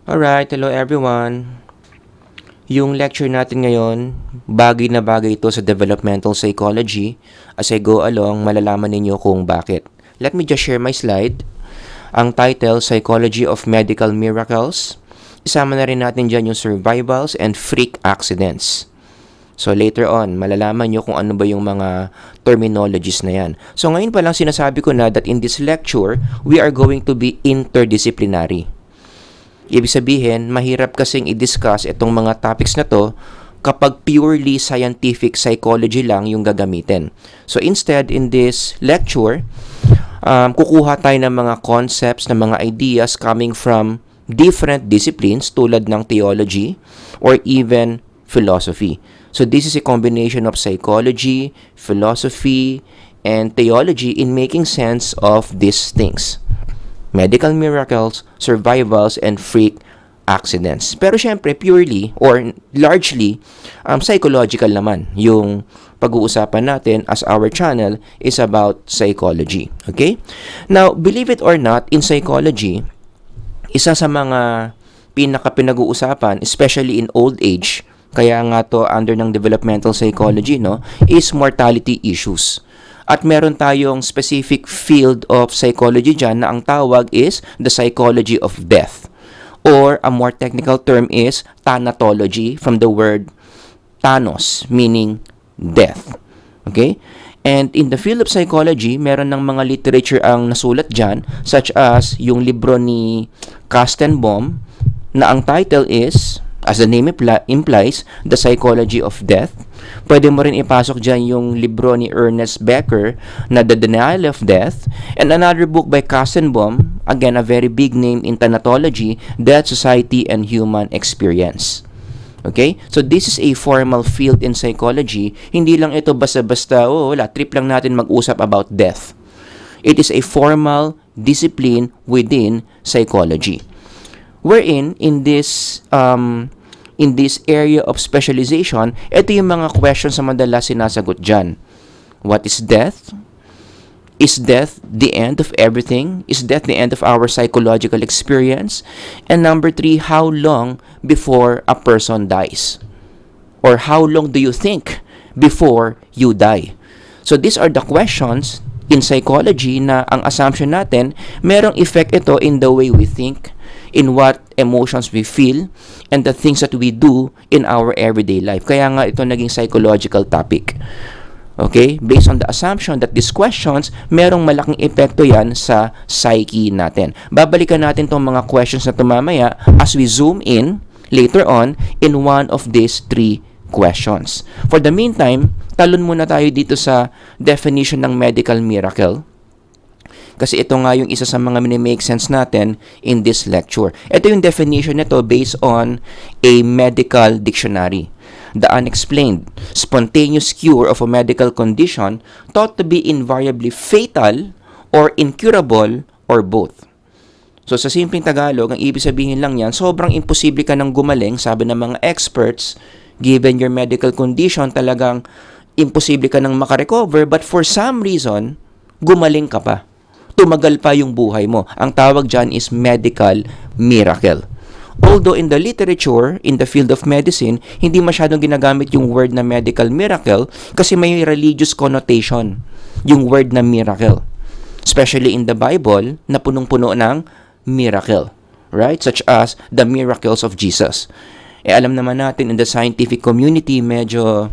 Alright, hello everyone. Yung lecture natin ngayon, bagay na bagay ito sa developmental psychology. As I go along, malalaman ninyo kung bakit. Let me just share my slide. Ang title, Psychology of Medical Miracles. Isama na rin natin dyan yung survivals and freak accidents. So later on, malalaman nyo kung ano ba yung mga terminologies na yan. So ngayon pa lang sinasabi ko na that in this lecture, we are going to be interdisciplinary. Ibig sabihin, mahirap kasing i-discuss itong mga topics na to kapag purely scientific psychology lang yung gagamitin. So instead, in this lecture, kukuha tayo ng mga concepts, ng mga ideas coming from different disciplines tulad ng theology or even philosophy. So this is a combination of psychology, philosophy, and theology in making sense of these things. Medical miracles, survivals, and freak accidents. Pero syempre, purely or largely, psychological naman. Yung pag-uusapan natin as our channel is about psychology. Okay? Now, believe it or not, in psychology, isa sa mga pinaka-pinag-uusapan, especially in old age, kaya nga to under ng developmental psychology, no, is mortality issues. At meron tayong specific field of psychology dyan na ang tawag is the psychology of death. Or a more technical term is thanatology from the word thanos, meaning death. Okay? And in the field of psychology, meron ng mga literature ang nasulat dyan, such as yung libro ni Kastenbaum na ang title is, as the name implies, The Psychology of Death. Pwede mo rin ipasok dyan yung libro ni Ernest Becker na The Denial of Death. And another book by Kastenbaum, again a very big name in thanatology, Death, Society, and Human Experience. Okay? So this is a formal field in psychology. Hindi lang ito basta-basta, trip lang natin mag-usap about death. It is a formal discipline within psychology. Wherein, in this area of specialization, ito yung mga questions na madalas sinasagot dyan. What is death? Is death the end of everything? Is death the end of our psychological experience? And number 3, how long before a person dies? Or how long do you think before you die? So these are the questions in psychology na ang assumption natin, merong effect ito in the way we think, in what emotions we feel, and the things that we do in our everyday life. Kaya nga ito naging psychological topic. Okay? Based on the assumption that these questions, merong malaking epekto yan sa psyche natin. Babalikan natin itong mga questions na mamaya as we zoom in later on in one of these 3 questions. For the meantime, talon muna tayo dito sa definition ng medical miracle. Kasi ito nga yung isa sa mga mini-make sense natin in this lecture. Ito yung definition nito based on a medical dictionary. The unexplained, spontaneous cure of a medical condition thought to be invariably fatal or incurable or both. So sa simpleng Tagalog, ang ibig sabihin lang yan, sobrang imposible ka nang gumaling, sabi ng mga experts, given your medical condition, talagang imposible ka nang makarecover, but for some reason, gumaling ka pa. Tumagal pa yung buhay mo. Ang tawag dyan is medical miracle. Although in the literature, in the field of medicine, hindi masyadong ginagamit yung word na medical miracle kasi may religious connotation yung word na miracle. Especially in the Bible na punong-puno ng miracle. Right? Such as the miracles of Jesus. Alam naman natin in the scientific community, medyo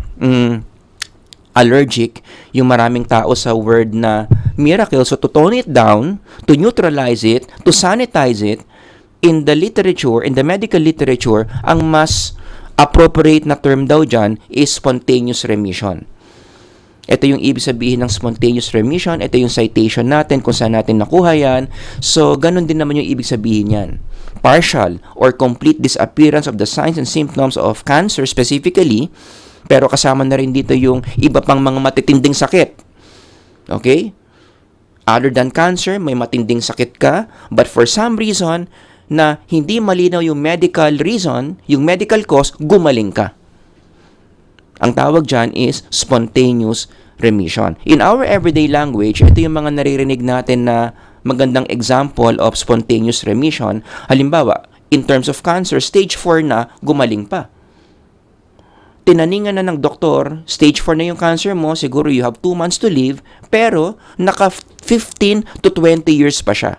allergic yung maraming tao sa word na miracle. So to tone it down, to neutralize it, to sanitize it, in the literature, in the medical literature, ang mas appropriate na term daw dyan is spontaneous remission. Ito yung ibig sabihin ng spontaneous remission. Ito yung citation natin kung saan natin nakuha yan. So, ganun din naman yung ibig sabihin yan. Partial or complete disappearance of the signs and symptoms of cancer specifically, pero kasama na rin dito yung iba pang mga matitinding sakit. Okay? Other than cancer, may matinding sakit ka, but for some reason na hindi malinaw yung medical reason, yung medical cause, gumaling ka. Ang tawag dyan is spontaneous remission. In our everyday language, ito yung mga naririnig natin na magandang example of spontaneous remission. Halimbawa, In terms of cancer, stage 4 na, gumaling pa. Tinaningan na ng doktor, stage 4 na yung cancer mo, siguro you have 2 months to live, pero naka 15 to 20 years pa siya.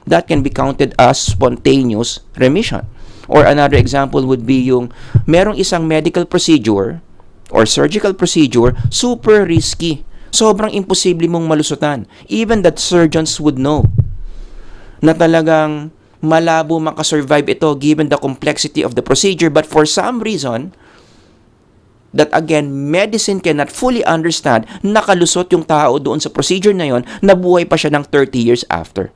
That can be counted as spontaneous remission. Or another example would be yung merong isang medical procedure or surgical procedure, super risky. Sobrang imposible mong malusutan. Even that surgeons would know na talagang malabo makasurvive ito given the complexity of the procedure, but for some reason that again, medicine cannot fully understand, nakalusot yung tao doon sa procedure na yon, nabuhay pa siya ng 30 years after.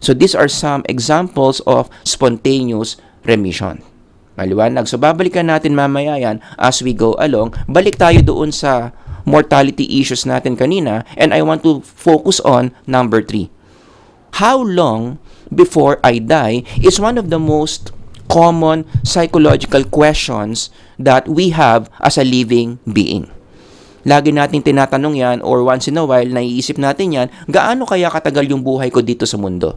So these are some examples of spontaneous remission. Maliwanag. So babalikan natin mamaya yan as we go along. Balik tayo doon sa mortality issues natin kanina, and I want to focus on number 3. How long before I die is one of the most common psychological questions that we have as a living being. Lagi nating tinatanong yan, or once in a while, naiisip natin yan, gaano kaya katagal yung buhay ko dito sa mundo?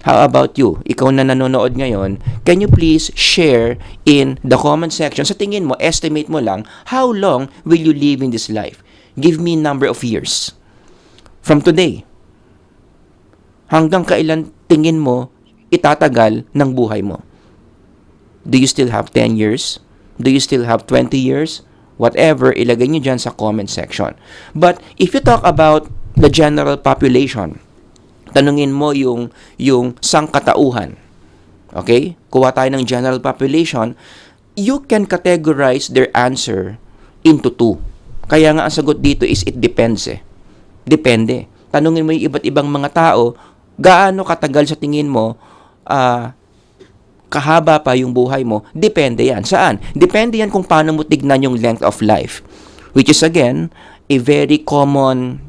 How about you? Ikaw na nanonood ngayon, can you please share in the comment section, sa tingin mo, estimate mo lang, how long will you live in this life? Give me number of years. From today, hanggang kailan tingin mo itatagal ng buhay mo? Do you still have 10 years? Do you still have 20 years? Whatever, ilagay nyo dyan sa comment section. But if you talk about the general population, tanungin mo yung sangkatauhan. Okay? Kuha tayo ng general population, you can categorize their answer into 2. Kaya nga ang sagot dito is it depends eh. Depende. Tanungin mo yung iba't ibang mga tao, gaano katagal sa tingin mo kahaba pa yung buhay mo? Depende yan. Saan? Depende yan kung paano mo tignan yung length of life. Which is again, a very common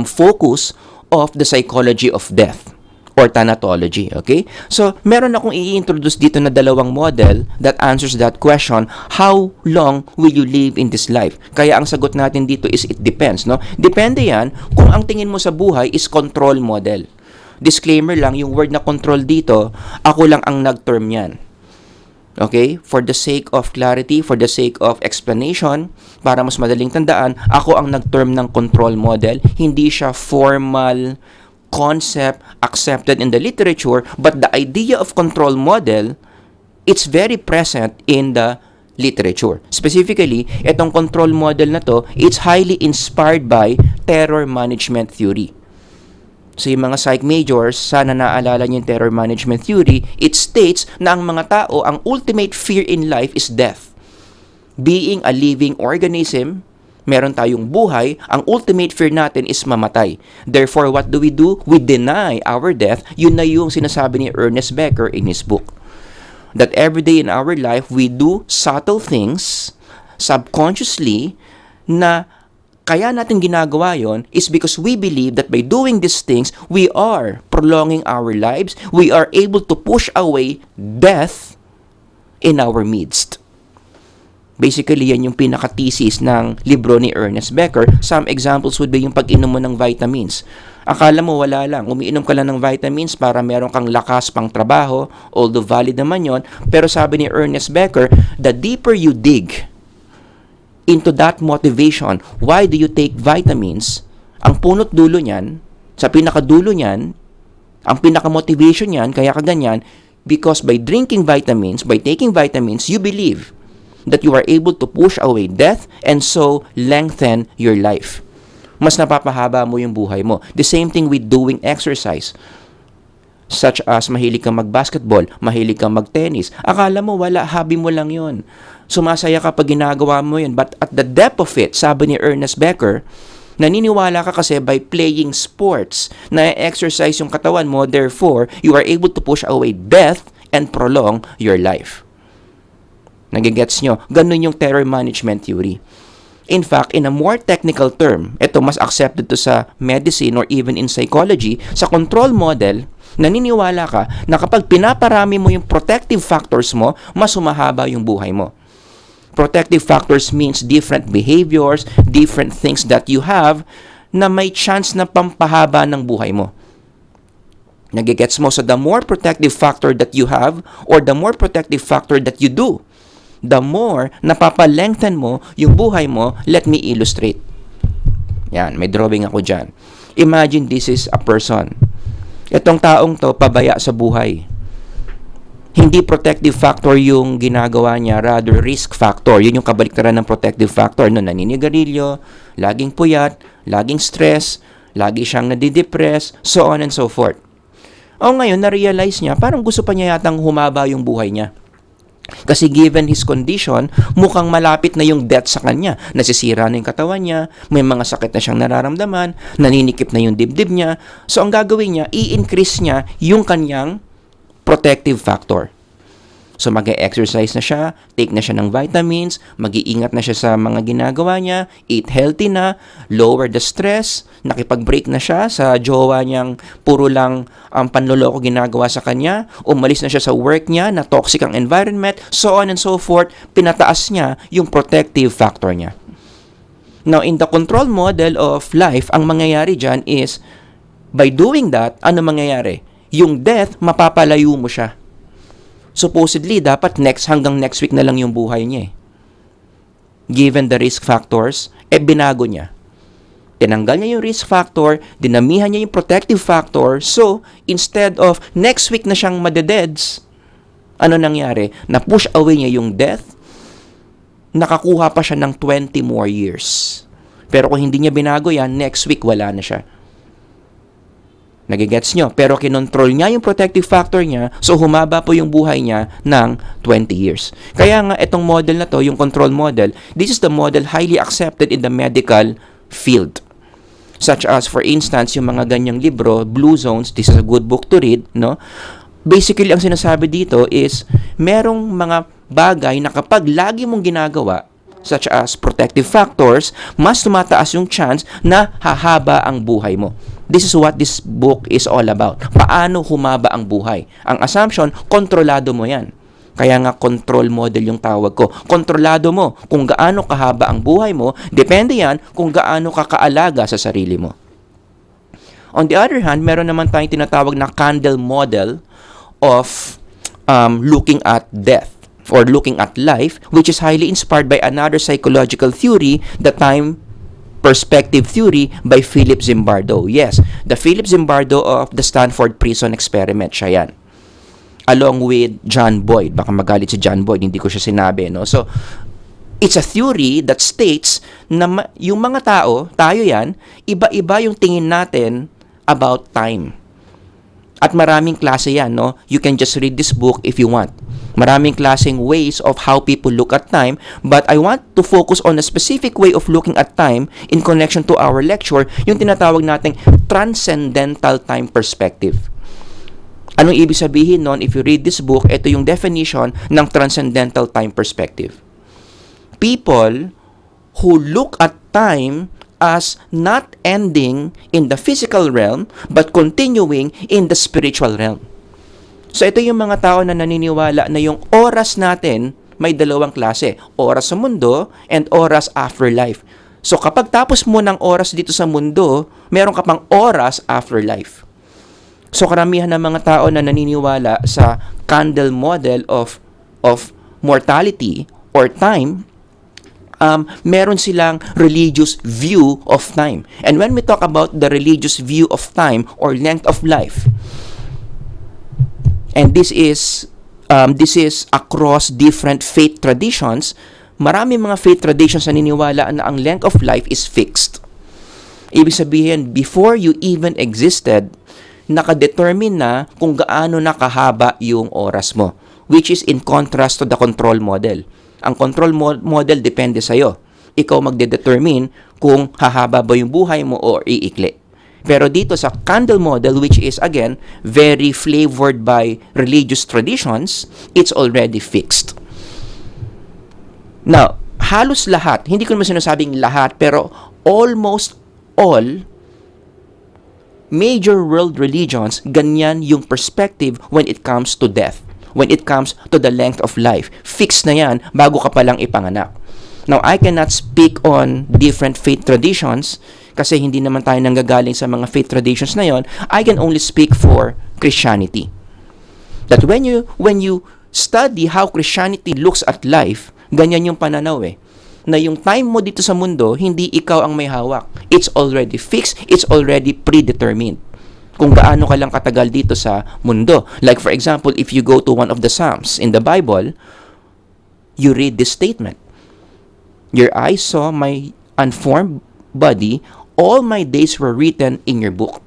focus of the psychology of death or thanatology. Okay? So, meron akong i-introduce dito na dalawang model that answers that question, how long will you live in this life? Kaya ang sagot natin dito is it depends. No? Depende yan kung ang tingin mo sa buhay is control model. Disclaimer lang, yung word na control dito, ako lang ang nag-term yan. Okay? For the sake of clarity, for the sake of explanation, para mas madaling tandaan, ako ang nag-term ng control model. Hindi siya formal concept accepted in the literature, but the idea of control model, it's very present in the literature. Specifically, itong control model na to, it's highly inspired by terror management theory. So yung mga psych majors, sana naalala niyo yung terror management theory, it states na ang mga tao, ang ultimate fear in life is death. Being a living organism, meron tayong buhay, ang ultimate fear natin is mamatay. Therefore, what do? We deny our death. Yun na yung sinasabi ni Ernest Becker in his book. That every day in our life, we do subtle things subconsciously na kaya natin ginagawa yon is because we believe that by doing these things, we are prolonging our lives. We are able to push away death in our midst. Basically, yan yung pinaka-thesis ng libro ni Ernest Becker. Some examples would be yung pag-inom mo ng vitamins. Akala mo wala lang. Umiinom ka lang ng vitamins para meron kang lakas pang trabaho, although valid naman yon. Pero sabi ni Ernest Becker, the deeper you dig into that motivation, why do you take vitamins? Ang punot dulo niyan, sa pinakadulo niyan, ang pinaka-motivation niyan, kaya kaganyan, because by drinking vitamins, by taking vitamins, you believe that you are able to push away death and so lengthen your life. Mas napapahaba mo yung buhay mo. The same thing with doing exercise. Such as mahilig kang mag-basketball, mahilig kang mag-tennis. Akala mo wala, hobby mo lang yon. Sumasaya ka pag ginagawa mo yun. But at the depth of it, sabi ni Ernest Becker, naniniwala ka kasi by playing sports, na-exercise yung katawan mo, therefore, you are able to push away death and prolong your life. Nagigets nyo? Ganun yung terror management theory. In fact, in a more technical term, ito mas accepted to sa medicine or even in psychology, sa control model, naniniwala ka na kapag pinaparami mo yung protective factors mo, mas humahaba yung buhay mo. Protective factors means different behaviors, different things that you have na may chance na pampahaba ng buhay mo. Nagigets mo? So the more protective factor that you have or the more protective factor that you do, the more napapalengthen mo yung buhay mo. Let me illustrate. Yan, may drawing ako dyan. Imagine this is a person. Itong taong to, pabaya sa buhay. Hindi protective factor yung ginagawa niya, rather risk factor. Yun yung kabaliktaran ng protective factor. No, naninigarilyo, laging puyat, laging stress, lagi siyang nadidepress, so on and so forth. O ngayon, na-realize niya, parang gusto pa niya yatang humaba yung buhay niya. Kasi given his condition, mukhang malapit na yung death sa kanya. Nasisira na yung katawan niya, may mga sakit na siyang nararamdaman, naninikip na yung dibdib niya. So ang gagawin niya, i-increase niya yung kanyang protective factor. So mag-exercise na siya, take na siya ng vitamins, mag-iingat na siya sa mga ginagawa niya, eat healthy na, lower the stress, nakipag-break na siya sa jowa niyang puro lang panloloko ginagawa sa kanya, umalis na siya sa work niya na toxic ang environment, so on and so forth, pinataas niya yung protective factor niya. Now, in the control model of life, ang mangyayari dyan is, by doing that, ano mangyayari? Yung death, mapapalayo mo siya. Supposedly, dapat hanggang next week na lang yung buhay niya eh. Given the risk factors, binago niya. Tinanggal niya yung risk factor, dinamihan niya yung protective factor, so, instead of next week na siyang madededs, ano nangyari? Na-push away niya yung death, nakakuha pa siya ng 20 more years. Pero kung hindi niya binago yan, next week wala na siya. Nagigets nyo? Pero kinontrol niya yung protective factor niya, so humaba po yung buhay niya ng 20 years. Kaya nga, itong model na to, yung control model, this is the model highly accepted in the medical field. Such as, for instance, yung mga ganyang libro, Blue Zones, this is a good book to read, no? Basically, ang sinasabi dito is, merong mga bagay na kapag lagi mong ginagawa, such as protective factors, mas tumataas yung chance na hahaba ang buhay mo. This is what this book is all about. Paano humaba ang buhay? Ang assumption, kontrolado mo yan. Kaya nga control model yung tawag ko. Kontrolado mo kung gaano kahaba ang buhay mo, depende yan kung gaano ka kaalaga sa sarili mo. On the other hand, meron naman tayong tinatawag na candle model of looking at death or looking at life, which is highly inspired by another psychological theory, the time perspective theory by Philip Zimbardo. Yes, the Philip Zimbardo of the Stanford Prison Experiment, siya yan. Along with John Boyd. Baka magalit si John Boyd, hindi ko siya sinabi, no? So, it's a theory that states na yung mga tao, tayo yan, iba-iba yung tingin natin about time. At maraming klase yan, no? You can just read this book if you want. Maraming klaseng ways of how people look at time, but I want to focus on a specific way of looking at time in connection to our lecture, yung tinatawag nating transcendental time perspective. Anong ibig sabihin nun? If you read this book, ito yung definition ng transcendental time perspective. People who look at time as not ending in the physical realm, but continuing in the spiritual realm. So ito yung mga tao na naniniwala na yung oras natin may dalawang klase. Oras sa mundo and oras afterlife. So kapag tapos mo ng oras dito sa mundo, meron ka pang oras afterlife. So karamihan ng mga tao na naniniwala sa candle model of mortality or time, meron silang religious view of time. And when we talk about the religious view of time or length of life, and this is across different faith traditions, marami mga faith traditions na naniniwala na ang length of life is fixed. Ibig sabihin, before you even existed, nakadetermine na kung gaano nakahaba yung oras mo, which is in contrast to the control model. Ang control model depende sa'yo. Ikaw magdedetermine kung hahaba ba yung buhay mo o iikli. Pero dito sa candle model, which is again very flavored by religious traditions, it's already fixed. Now, halos lahat, hindi ko naman sinasabing lahat, pero almost all major world religions, ganyan yung perspective when it comes to death, when it comes to the length of life. Fixed na yan bago ka palang ipanganak. Now, I cannot speak on different faith traditions kasi hindi naman tayo nanggagaling sa mga faith traditions na yon. I can only speak for Christianity. That when you study how Christianity looks at life, ganyan yung pananaw na yung time mo dito sa mundo, hindi ikaw ang may hawak. It's already fixed, it's already predetermined. Kung gaano ka lang katagal dito sa mundo. Like for example, if you go to one of the Psalms in the Bible, you read this statement. Your eyes saw my unformed body, all my days were written in your book.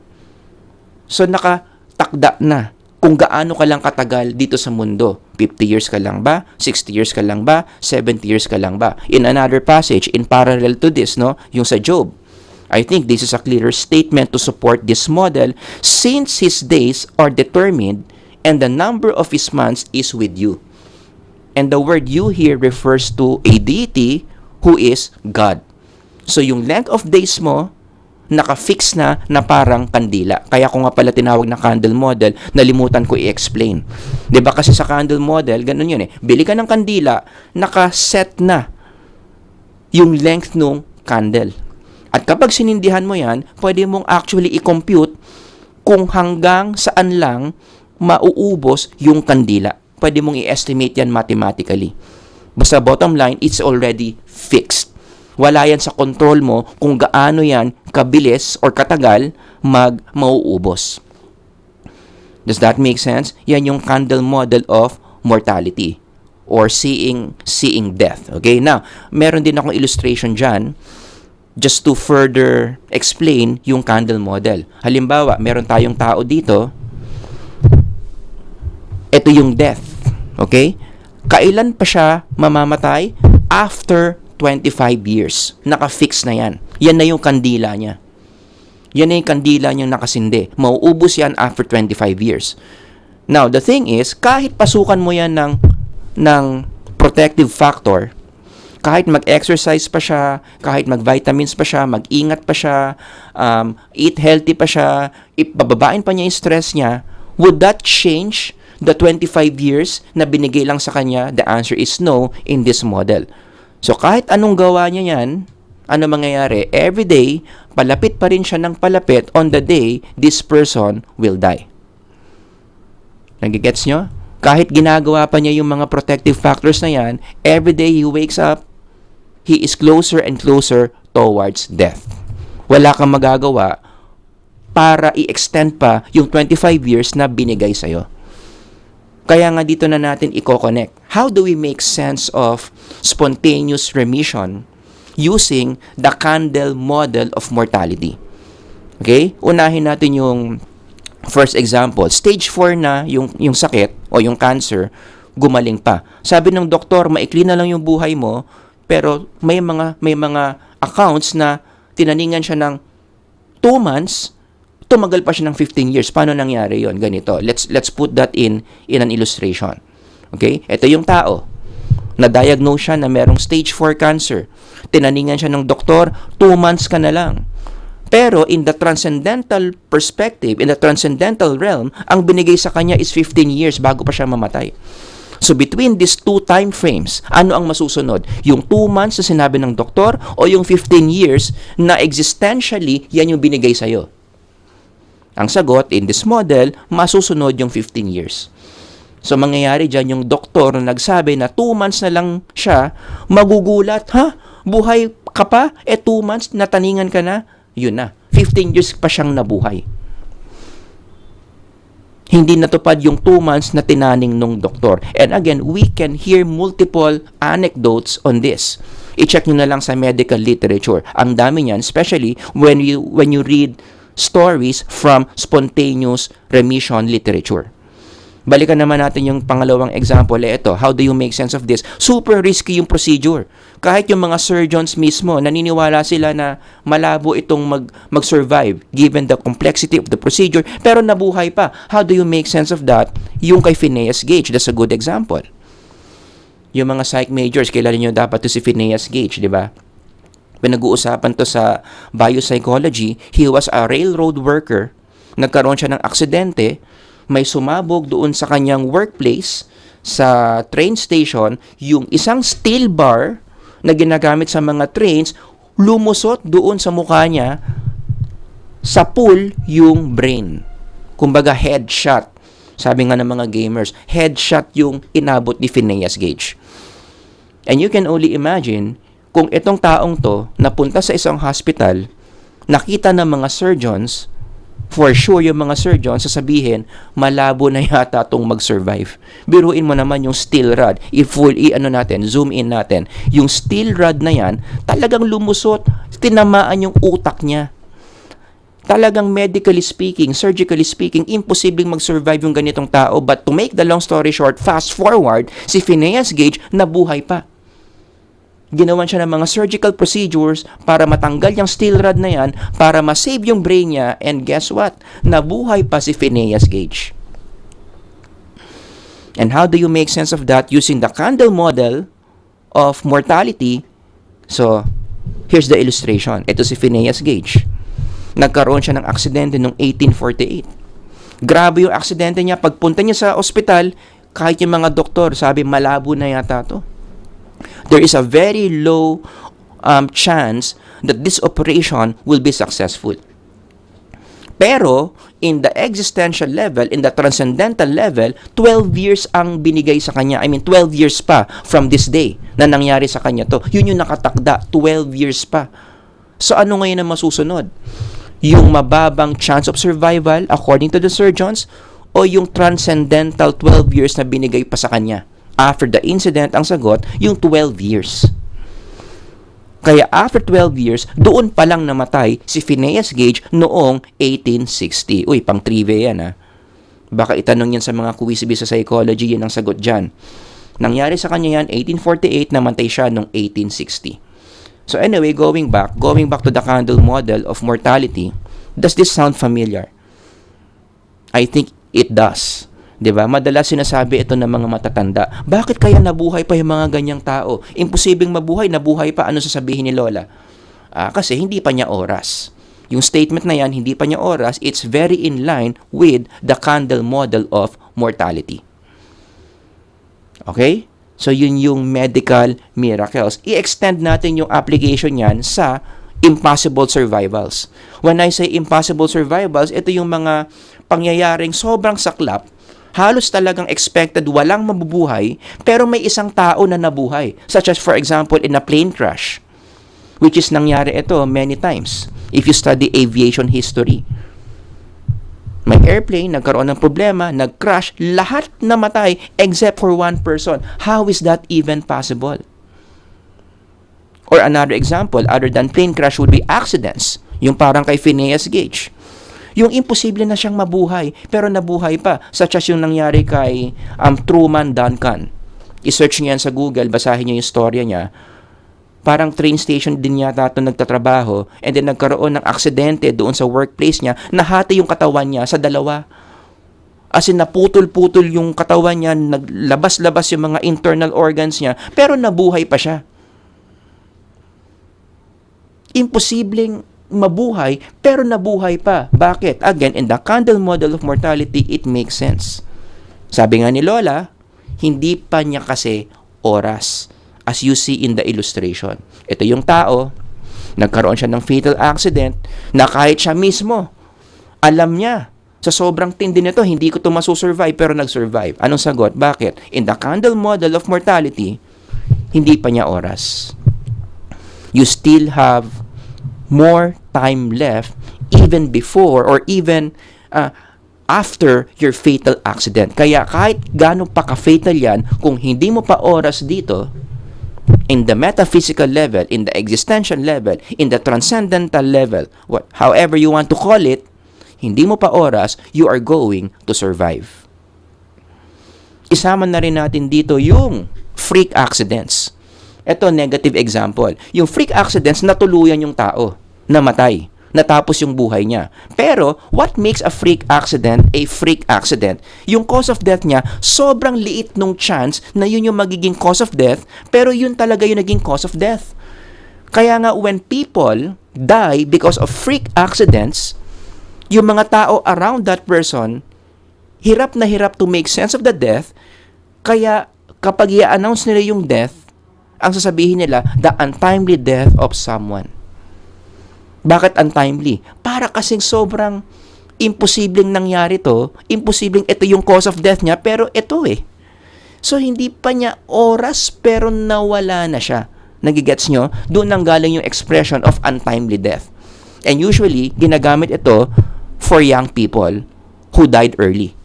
So nakatakda na kung gaano ka lang katagal dito sa mundo. 50 years ka lang ba? 60 years ka lang ba? 70 years ka lang ba? In another passage, in parallel to this, yung sa Job, I think this is a clearer statement to support this model, since his days are determined and the number of his months is with you. And the word you here refers to a deity who is God. So yung length of days mo, naka-fix na parang kandila. Kaya ko nga pala tinawag na candle model, nalimutan ko i-explain. 'Di ba kasi sa candle model, ganun yun Bili ka ng kandila, naka-set na yung length nung candle. At kapag sinindihan mo yan, pwede mong actually i-compute kung hanggang saan lang mauubos yung kandila. Pwede mong i-estimate yan mathematically. Basta bottom line, it's already fixed. Wala yan sa control mo kung gaano yan kabilis or katagal mauubos. Does that make sense? Yan yung candle model of mortality or seeing death. Okay? Now, meron din akong illustration dyan just to further explain yung candle model. Halimbawa, meron tayong tao dito. Ito yung death. Okay? Kailan pa siya mamamatay? After 25 years. Naka-fix na yan. Yan na yung kandila niya. Yan na yung kandila niyang nakasindi. Mauubos yan after 25 years. Now, the thing is, kahit pasukan mo yan ng protective factor, kahit mag-exercise pa siya, kahit mag-vitamins pa siya, mag-ingat pa siya, eat healthy pa siya, ipababain pa niya yung stress niya, would that change the 25 years na binigay lang sa kanya? The answer is no in this model. So, kahit anong gawa niya yan, ano mangyayari? Every day, palapit pa rin siya ng palapit on the day this person will die. Nagigets nyo? Kahit ginagawa pa niya yung mga protective factors na yan, every day he wakes up, he is closer and closer towards death. Wala kang magagawa para i-extend pa yung 25 years na binigay sa'yo. Kaya nga dito na natin i-connect. How do we make sense of spontaneous remission using the candle model of mortality? Okay? Unahin natin yung first example. Stage 4 na yung sakit o yung cancer, gumaling pa. Sabi ng doktor, maikli na lang yung buhay mo, pero may mga accounts na tinaningan siya ng 2 months, tumagal pa siya ng 15 years. Paano nangyari yon? Ganito. Let's put that in an illustration. Okay? Ito yung tao. Na-diagnose siya na merong stage 4 cancer. Tinaningan siya ng doktor, 2 months ka na lang. Pero in the transcendental perspective, in the transcendental realm, ang binigay sa kanya is 15 years bago pa siya mamatay. So between these 2 time frames, ano ang masusunod? Yung 2 months na sinabi ng doktor o yung 15 years na existentially, yan yung binigay sa'yo? Ang sagot, in this model, masusunod yung 15 years. So, mangyayari dyan yung doktor na nagsabi na 2 months na lang siya, magugulat, buhay ka pa? 2 months, nataningan ka na? Yun na. 15 years pa siyang nabuhay. Hindi natupad yung 2 months na tinaning nung doktor. And again, we can hear multiple anecdotes on this. I-check nyo na lang sa medical literature. Ang dami niyan, especially when you read stories from spontaneous remission literature. Balikan naman natin yung pangalawang example. Ito, how do you make sense of this? Super risky yung procedure. Kahit yung mga surgeons mismo, naniniwala sila na malabo itong mag-survive given the complexity of the procedure, pero nabuhay pa. How do you make sense of that? Yung kay Phineas Gage, that's a good example. Yung mga psych majors, kilala nyo dapat to si Phineas Gage, di ba? Pinag-uusapan to sa biopsychology. He was a railroad worker. Nagkaroon siya ng aksidente. May sumabog doon sa kanyang workplace sa train station. Yung isang steel bar na ginagamit sa mga trains, lumusot doon sa mukha niya. Sa pool yung brain. Kumbaga headshot. Sabi nga ng mga gamers, headshot yung inabot ni Phineas Gage. And you can only imagine kung itong taong to napunta sa isang hospital, nakita ng mga surgeons, for sure yung mga surgeons sasabihin, malabo na yata itong mag-survive. Biruin mo naman yung steel rod. Zoom in natin. Yung steel rod na yan, talagang lumusot, tinamaan yung utak niya. Talagang medically speaking, surgically speaking, imposibleng mag-survive yung ganitong tao. But to make the long story short, fast forward, si Phineas Gage nabuhay pa. Ginawan siya ng mga surgical procedures para matanggal yung steel rod na yan, para masave yung brain niya, and guess what? Nabuhay pa si Phineas Gage. And how do you make sense of that? Using the candle model of mortality. So, here's the illustration. Ito si Phineas Gage. Nagkaroon siya ng aksidente noong 1848. Grabe yung aksidente niya. Pagpunta niya sa ospital, kahit yung mga doktor, sabi, malabo na yata to. There is a very low chance that this operation will be successful. Pero, in the existential level, in the transcendental level, 12 years ang binigay sa kanya. 12 years pa from this day na nangyari sa kanya to. Yun yung nakatakda, 12 years pa. So, ano ngayon ang masusunod? Yung mababang chance of survival according to the surgeons o yung transcendental 12 years na binigay pa sa kanya? After the incident, ang sagot, yung 12 years. Kaya after 12 years, doon pa lang namatay si Phineas Gage noong 1860. Uy, pang trivia yan ha. Baka itanong yan sa mga kuwisibis sa psychology, yan ang sagot dyan. Nangyari sa kanya yan, 1848, namatay siya noong 1860. So anyway, going back to the candle model of mortality, does this sound familiar? I think it does. 'Di ba? Madalas sinasabi ito ng mga matatanda. Bakit kaya nabuhay pa yung mga ganyang tao? Imposibleng mabuhay, nabuhay pa. Ano sasabihin ni Lola? Kasi hindi pa niya oras. Yung statement na yan, hindi pa niya oras, it's very in line with the candle model of mortality. Okay? So, yun yung medical miracles. I-extend natin yung application yan sa impossible survivals. When I say impossible survivals, ito yung mga pangyayaring sobrang saklap, halos talagang expected, walang mabubuhay, pero may isang tao na nabuhay. Such as, for example, in a plane crash, which is nangyari ito many times if you study aviation history. May airplane, nagkaroon ng problema, nag-crash, lahat namatay except for one person. How is that even possible? Or another example, other than plane crash, would be accidents. Yung parang kay Phineas Gage. Yung imposible na siyang mabuhay, pero nabuhay pa. Such as yung nangyari kay Truman Duncan. I-search niyo yan sa Google, basahin niyo yung storya niya. Parang train station din yata ito nagtatrabaho, and then nagkaroon ng aksidente doon sa workplace niya, nahati yung katawan niya sa dalawa. As in, naputol-putol yung katawan niya, naglabas-labas yung mga internal organs niya, pero nabuhay pa siya. Imposibleng mabuhay, pero nabuhay pa. Bakit? Again, in the candle model of mortality, it makes sense. Sabi nga ni Lola, hindi pa niya kasi oras. As you see in the illustration. Ito yung tao, nagkaroon siya ng fatal accident na kahit siya mismo, alam niya, sa sobrang tindi nito, hindi ko ito masusurvive, pero nag-survive. Anong sagot? Bakit? In the candle model of mortality, hindi pa niya oras. You still have more time left even before or even after your fatal accident. Kaya kahit gano'n pa ka-fatal yan, kung hindi mo pa oras dito, in the metaphysical level, in the existential level, in the transcendental level, however you want to call it, hindi mo pa oras, you are going to survive. Isama na rin natin dito yung freak accidents. Ito, negative example. Yung freak accidents, natuluyan yung tao, namatay, natapos yung buhay niya. Pero, what makes a freak accident a freak accident? Yung cause of death niya, sobrang liit nung chance na yun yung magiging cause of death, pero yun talaga yung naging cause of death. Kaya nga, when people die because of freak accidents, yung mga tao around that person, hirap na hirap to make sense of the death, kaya kapag i-announce nila yung death, ang sasabihin nila, the untimely death of someone. Bakit untimely? Para kasing sobrang imposibleng nangyari to, imposibleng ito yung cause of death niya, pero ito eh. So, hindi pa niya oras, pero nawala na siya. Nagigets nyo? Doon nang galing yung expression of untimely death. And usually, ginagamit ito for young people who died early.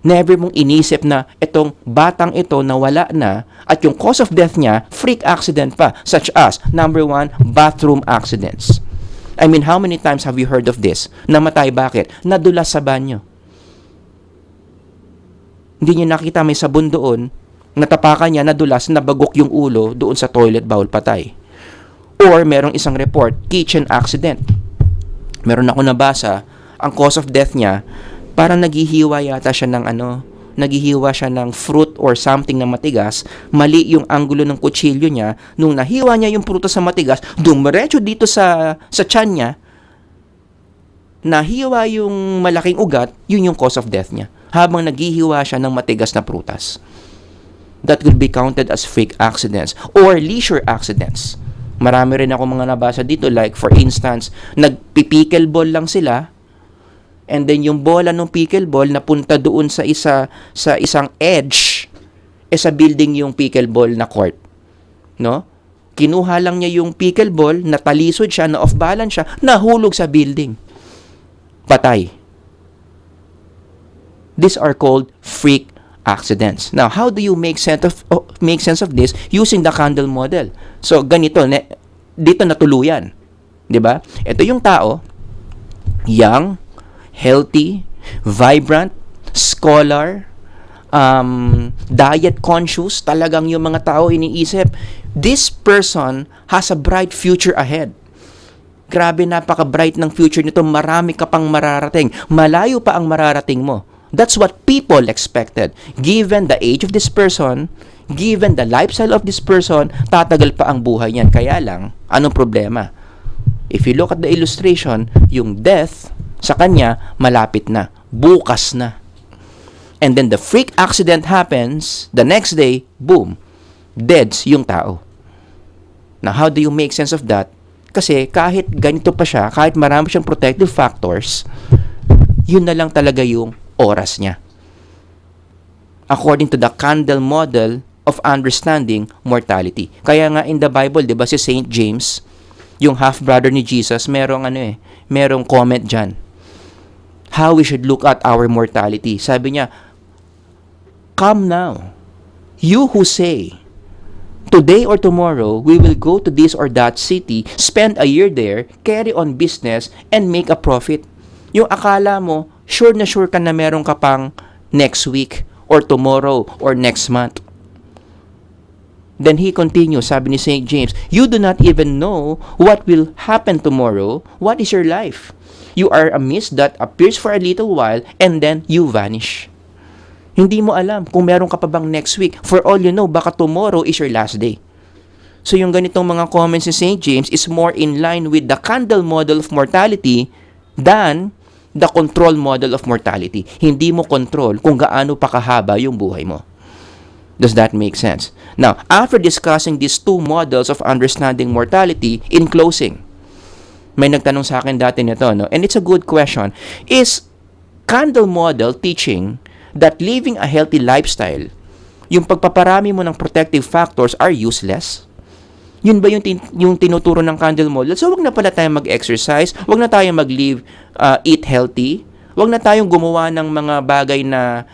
Never mong inisip na itong batang ito nawala na at yung cause of death niya, freak accident pa, such as, number 1, bathroom accidents. I mean, how many times have you heard of this? Namatay bakit? Nadulas sa banyo. Hindi niya nakita may sabon doon, natapakan niya, nadulas, nabagok yung ulo doon sa toilet bowl, patay. Or merong isang report, kitchen accident. Meron ako nabasa, ang cause of death niya, parang naghihiwa yata siya ng naghihiwa siya ng fruit or something na matigas, mali yung anggulo ng kutsilyo niya, nung nahiwa niya yung prutas sa matigas, dumiretso dito sa tiyan niya, nahiwa yung malaking ugat, yun yung cause of death niya. Habang naghihiwa siya ng matigas na prutas. That will be counted as freak accidents or leisure accidents. Marami rin ako mga nabasa dito, like for instance, nagpipickleball lang sila, and then yung bola ng pickleball napunta doon sa isang edge, sa building yung pickleball na court. No? Kinuha lang niya yung pickleball, natalisod siya, na off balance siya, nahulog sa building. Patay. These are called freak accidents. Now, how do you make sense of this using the candle model? So, ganito, dito natuluyan. 'Di ba? Ito yung tao, young, healthy, vibrant, scholar, diet conscious, talagang yung mga tao iniisip, this person has a bright future ahead. Grabe, napaka-bright ng future nito, marami ka pang mararating, malayo pa ang mararating mo. That's what people expected. Given the age of this person, given the lifestyle of this person, tatagal pa ang buhay niyan. Kaya lang, anong problema? If you look at the illustration, yung death sa kanya, malapit na. Bukas na. And then the freak accident happens, the next day, boom, deads yung tao. Now, how do you make sense of that? Kasi kahit ganito pa siya, kahit marami siyang protective factors, yun na lang talaga yung oras niya. According to the candle model of understanding mortality. Kaya nga in the Bible, 'di ba, si Saint James, yung half-brother ni Jesus, merong comment diyan. How we should look at our mortality. Sabi niya, "Come now, you who say, today or tomorrow, we will go to this or that city, spend a year there, carry on business, and make a profit." Yung akala mo, sure ka na meron ka pang next week, or tomorrow, or next month. Then he continues, sabi ni St. James, "You do not even know what will happen tomorrow. What is your life? You are a mist that appears for a little while, and then you vanish." Hindi mo alam kung meron ka pa bang next week. For all you know, baka tomorrow is your last day. So yung ganitong mga comments ni St. James is more in line with the candle model of mortality than the control model of mortality. Hindi mo control kung gaano pa kahaba yung buhay mo. Does that make sense? Now, after discussing these two models of understanding mortality, in closing, may nagtanong sa akin dati nito, no? And it's a good question. Is candle model teaching that living a healthy lifestyle, yung pagpaparami mo ng protective factors, are useless? Yun ba yung tinuturo ng candle model? So, wag na pala tayong mag-exercise, wag na tayong eat healthy, wag na tayong gumawa ng mga bagay na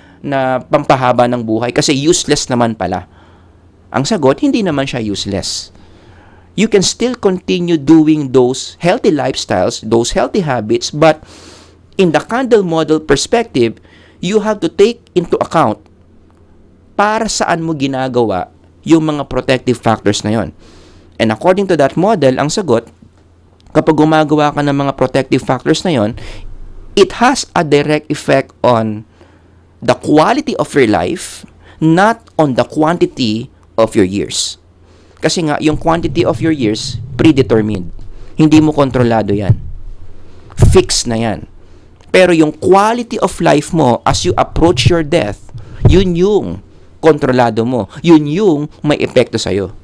pampahaba ng buhay kasi useless naman pala. Ang sagot, hindi naman siya useless. You can still continue doing those healthy lifestyles, those healthy habits, but in the candle model perspective, you have to take into account para saan mo ginagawa yung mga protective factors na yon. And according to that model, ang sagot, kapag gumagawa ka ng mga protective factors na yon, it has a direct effect on the quality of your life, not on the quantity of your years. Kasi nga, yung quantity of your years, predetermined. Hindi mo kontrolado yan. Fixed na yan. Pero yung quality of life mo as you approach your death, yun yung kontrolado mo. Yun yung may epekto sa'yo.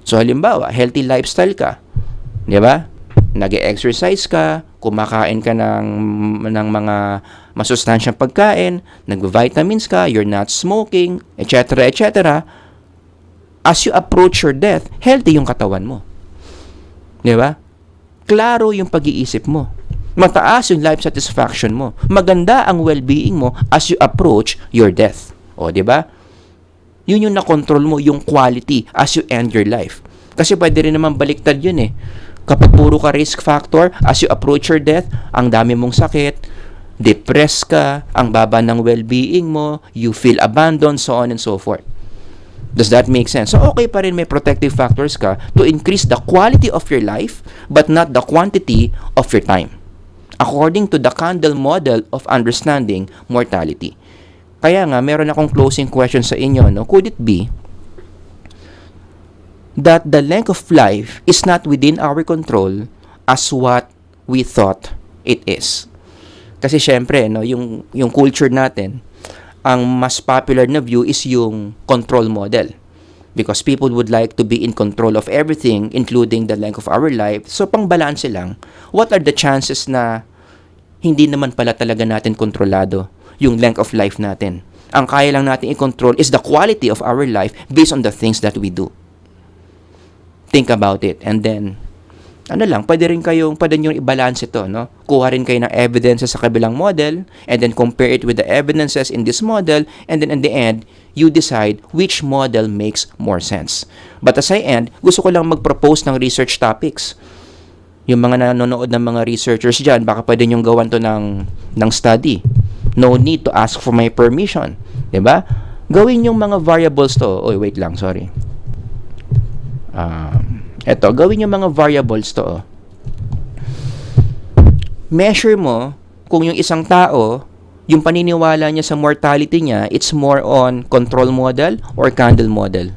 So, halimbawa, healthy lifestyle ka. Di ba? Nag-exercise ka, kumakain ka ng mga masustansyang pagkain, nag-vitamins ka, you're not smoking, etc., etc., as you approach your death, healthy yung katawan mo. Di ba? Klaro yung pag-iisip mo. Mataas yung life satisfaction mo. Maganda ang well-being mo as you approach your death. O, di ba? Yun yung na-control mo, yung quality as you end your life. Kasi pwede rin naman baliktad yun eh. Kapag puro ka risk factor, as you approach your death, ang dami mong sakit, depressed ka, ang baba ng well-being mo, you feel abandoned, so on and so forth. Does that make sense? So, okay pa rin may protective factors ka to increase the quality of your life but not the quantity of your time. According to the Kandel model of understanding mortality. Kaya nga, meron akong closing question sa inyo. No? Could it be that the length of life is not within our control as what we thought it is? Kasi syempre, no, yung culture natin, ang mas popular na view is yung control model. Because people would like to be in control of everything, including the length of our life. So, pang balanse lang, what are the chances na hindi naman pala talaga natin kontrolado yung length of life natin? Ang kaya lang natin i-control is the quality of our life based on the things that we do. Think about it. And then, pwede nyo i-balance ito, no? Kuha rin kayo ng evidences sa kabilang model, and then compare it with the evidences in this model, and then in the end, you decide which model makes more sense. But as I end, gusto ko lang mag-propose ng research topics. Yung mga nanonood ng mga researchers dyan, baka pwede nyong gawan to ng study. No need to ask for my permission. Diba? Gawin yung mga variables to. Wait lang, sorry. Gawin yung mga variables to. Measure mo kung yung isang tao, yung paniniwala niya sa mortality niya, it's more on control model or Kandel model.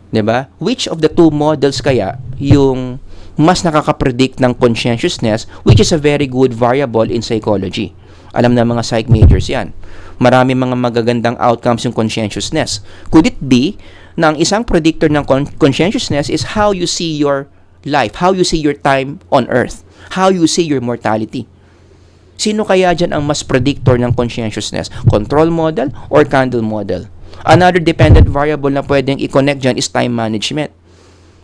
Diba? Which of the two models kaya yung mas nakaka-predict ng conscientiousness, which is a very good variable in psychology. Alam na mga psych majors yan. Marami mga magagandang outcomes yung conscientiousness. Could it be na ang isang predictor ng conscientiousness is how you see your life, how you see your time on earth, how you see your mortality? Sino kaya dyan ang mas predictor ng conscientiousness? Control model or Kandel model? Another dependent variable na pwedeng i-connect dyan is time management.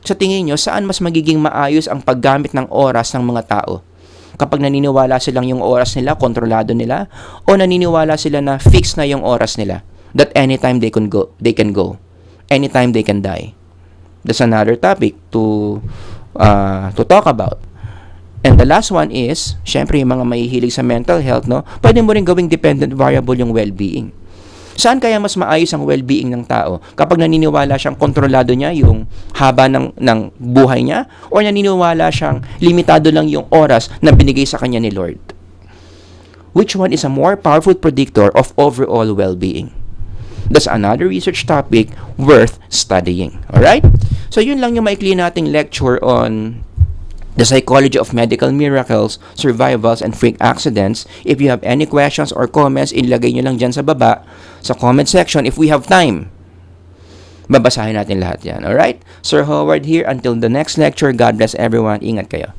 Sa tingin nyo, saan mas magiging maayos ang paggamit ng oras ng mga tao? Kapag naniniwala silang yung oras nila, kontrolado nila, o naniniwala sila na fix na yung oras nila, that anytime they can go, anytime they can die. That's another topic to talk about. And the last one is, syempre yung mga mahihilig sa mental health, no? Pwede mo rin gawing dependent variable yung well-being. Saan kaya mas maayos ang well-being ng tao? Kapag naniniwala siyang kontrolado niya yung haba ng buhay niya, o naniniwala siyang limitado lang yung oras na binigay sa kanya ni Lord? Which one is a more powerful predictor of overall well-being? That's another research topic worth studying. Alright? So yun lang yung maikli nating lecture on the psychology of medical miracles, survivals, and freak accidents. If you have any questions or comments, ilagay nyo lang dyan sa baba, sa comment section. If we have time, babasahin natin lahat yan. Alright? Sir Howard here. Until the next lecture, God bless everyone. Ingat kayo.